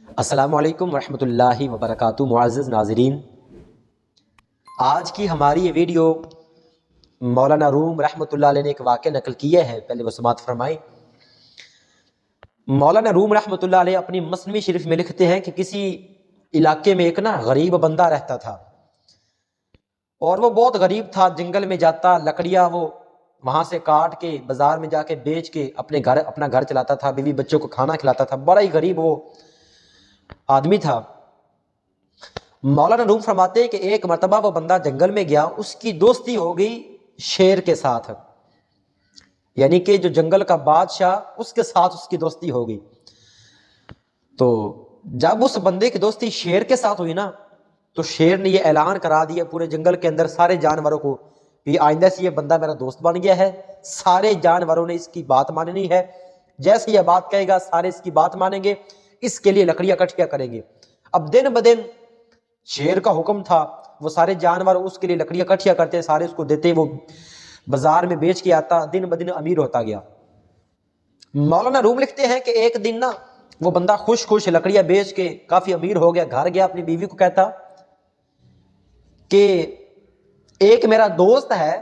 السلام علیکم ورحمۃ اللہ وبرکاتہ۔ معزز ناظرین، آج کی ہماری یہ ویڈیو مولانا روم رحمۃ اللہ علیہ نے ایک واقعہ نقل کیا ہے، پہلے وہ سماعت فرمائیں۔ مولانا روم رحمۃ اللہ علیہ اپنی مثنوی شریف میں لکھتے ہیں کہ کسی علاقے میں ایک غریب بندہ رہتا تھا، اور وہ بہت غریب تھا، جنگل میں جاتا، لکڑیاں وہ وہاں سے کاٹ کے بازار میں جا کے بیچ کے اپنا گھر چلاتا تھا، بیوی بچوں کو کھانا کھلاتا تھا، بڑا ہی غریب وہ آدمی تھا۔ مولانا روم فرماتے ہیں کہ ایک مرتبہ وہ بندہ جنگل میں گیا، اس کی دوستی ہو گئی شیر کے ساتھ، یعنی کہ جو جنگل کا بادشاہ، اس کے ساتھ اس کی دوستی ہو گئی۔ تو جب اس بندے کی دوستی شیر کے ساتھ ہوئی نا، تو شیر نے یہ اعلان کرا دیا پورے جنگل کے اندر سارے جانوروں کو کہ آئندہ سے یہ بندہ میرا دوست بن گیا ہے، سارے جانوروں نے اس کی بات ماننی ہے، جیسے یہ بات کہے گا سارے اس کی بات مانیں گے، اس کے لیے لکڑیاں اکٹھیاں کریں گے۔ اب دن بدن شیر کا حکم تھا، وہ سارے جانور اس کے لیے لکڑیاں اکٹھیاں کرتے، سارے اس کو دیتے، وہ بازار میں بیچ کے آتا، دن بدن امیر ہوتا گیا۔ مولانا روم لکھتے ہیں کہ ایک دن نا وہ بندہ خوش لکڑیاں بیچ کے کافی امیر ہو گیا، گھر گیا، اپنی بیوی کو کہتا کہ ایک میرا دوست ہے،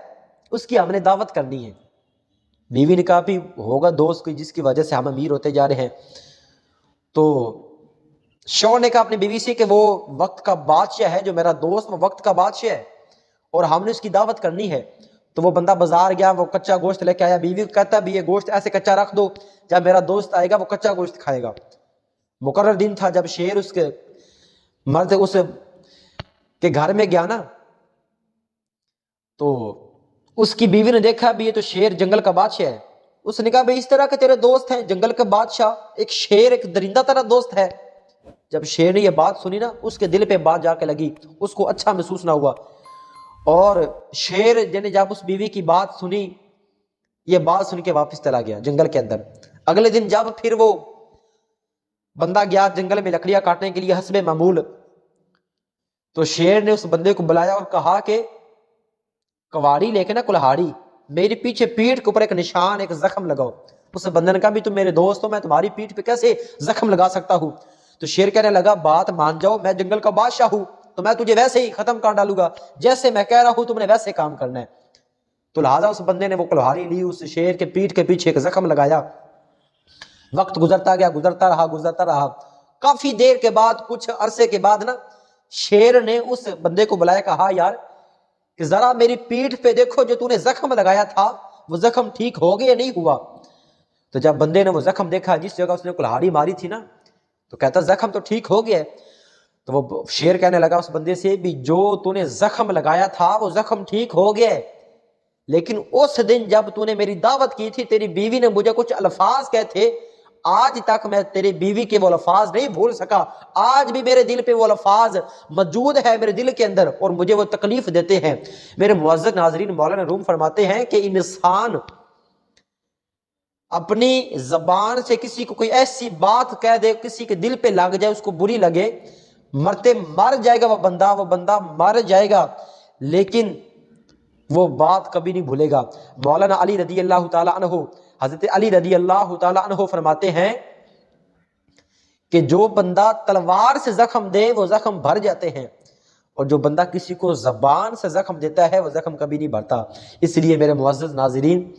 اس کی ہم نے دعوت کرنی ہے۔ بیوی نے کہا بھی ہوگا دوست کوئی جس کی وجہ سے ہم امیر ہوتے جا رہے ہیں۔ تو شوہر نے کہا اپنی بیوی سے کہ وہ وقت کا بادشاہ ہے، جو میرا دوست وہ وقت کا بادشاہ ہے اور ہم نے اس کی دعوت کرنی ہے۔ تو وہ بندہ بازار گیا، وہ کچا گوشت لے کے آیا، بیوی کو کہتا بھی یہ گوشت ایسے کچا رکھ دو، جب میرا دوست آئے گا وہ کچا گوشت کھائے گا۔ مقرر دن تھا، جب شیر اس کے مرد اس کے گھر میں گیا نا، تو اس کی بیوی نے دیکھا بھی یہ تو شیر جنگل کا بادشاہ ہے۔ اس نے کہا بھئی اس طرح کے تیرے دوست ہیں، جنگل کا بادشاہ، ایک شیر ایک درندہ تیرا دوست ہے۔ جب شیر نے یہ بات سنی نا، اس کے دل پہ بات جا کے لگی، اس کو اچھا محسوس نہ ہوا، اور شیر نے جب اس بیوی کی بات سنی، یہ بات سن کے واپس چلا گیا جنگل کے اندر۔ اگلے دن جب پھر وہ بندہ گیا جنگل میں لکڑیاں کاٹنے کے لیے حسب معمول، تو شیر نے اس بندے کو بلایا اور کہا کہ کواڑی لے کے نا کلہاڑی میری پیچھے پیٹھ کے اوپر ایک نشان ایک زخم لگاؤ۔ اس بندے نے کہا بھی تم میرے دوست ہو، میں تمہاری پیٹھ پہ کیسے زخم لگا سکتا ہوں؟ تو شیر کہنے لگا بات مان جاؤ، میں جنگل کا بادشاہ ہوں تو میں تجھے ویسے ہی ختم کر ڈالوں گا، جیسے میں کہہ رہا ہوں تم نے ویسے کام کرنا ہے۔ تو لہٰذا اس بندے نے وہ کلہاڑی لی، اس شیر کے پیٹھ کے پیچھے ایک زخم لگایا۔ وقت گزرتا گیا، گزرتا رہا۔ کافی دیر کے بعد، کچھ عرصے کے بعد نا، شیر نے اس بندے کو بلایا، کہا یار کہ ذرا میری پیٹھ پہ دیکھو، جو تو نے زخم لگایا تھا وہ زخم ٹھیک ہو گیا یا نہیں ہوا؟ تو جب بندے نے وہ زخم دیکھا جس جگہ اس نے کلہاڑی ماری تھی نا، تو کہتا زخم تو ٹھیک ہو گیا ہے۔ تو وہ شیر کہنے لگا اس بندے سے بھی جو تو نے زخم لگایا تھا وہ زخم ٹھیک ہو گیا ہے، لیکن اس دن جب تو نے میری دعوت کی تھی، تیری بیوی نے مجھے کچھ الفاظ کہے تھے، آج تک میں تیری بیوی کے وہ الفاظ نہیں بھول سکا، آج بھی میرے دل پہ وہ الفاظ موجود ہے میرے دل کے اندر، اور مجھے وہ تکلیف دیتے ہیں۔ میرے معزز ناظرین، مولانا روم فرماتے ہیں کہ انسان اپنی زبان سے کسی کو کوئی ایسی بات کہہ دے، کسی کے دل پہ لگ جائے، اس کو بری لگے، مر جائے گا وہ بندہ مر جائے گا، لیکن وہ بات کبھی نہیں بھولے گا۔ مولانا علی رضی اللہ تعالیٰ عنہ، حضرت علی رضی اللہ تعالیٰ عنہ فرماتے ہیں کہ جو بندہ تلوار سے زخم دے وہ زخم بھر جاتے ہیں، اور جو بندہ کسی کو زبان سے زخم دیتا ہے وہ زخم کبھی نہیں بھرتا۔ اس لیے میرے معزز ناظرین،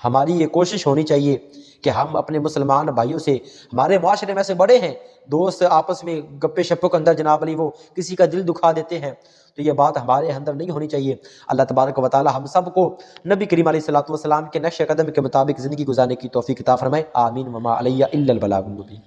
ہماری یہ کوشش ہونی چاہیے کہ ہم اپنے مسلمان بھائیوں سے، ہمارے معاشرے میں سے بڑے ہیں دوست آپس میں گپے شپوں کے اندر جناب علی وہ کسی کا دل دکھا دیتے ہیں، تو یہ بات ہمارے اندر نہیں ہونی چاہیے۔ اللہ تبارک و تعالی ہم سب کو نبی کریم علیہ الصلوۃ والسلام کے نقش قدم کے مطابق زندگی گزارنے کی توفیق عطا فرمائے، آمین۔ وما علیہ الا البلاغ المبین۔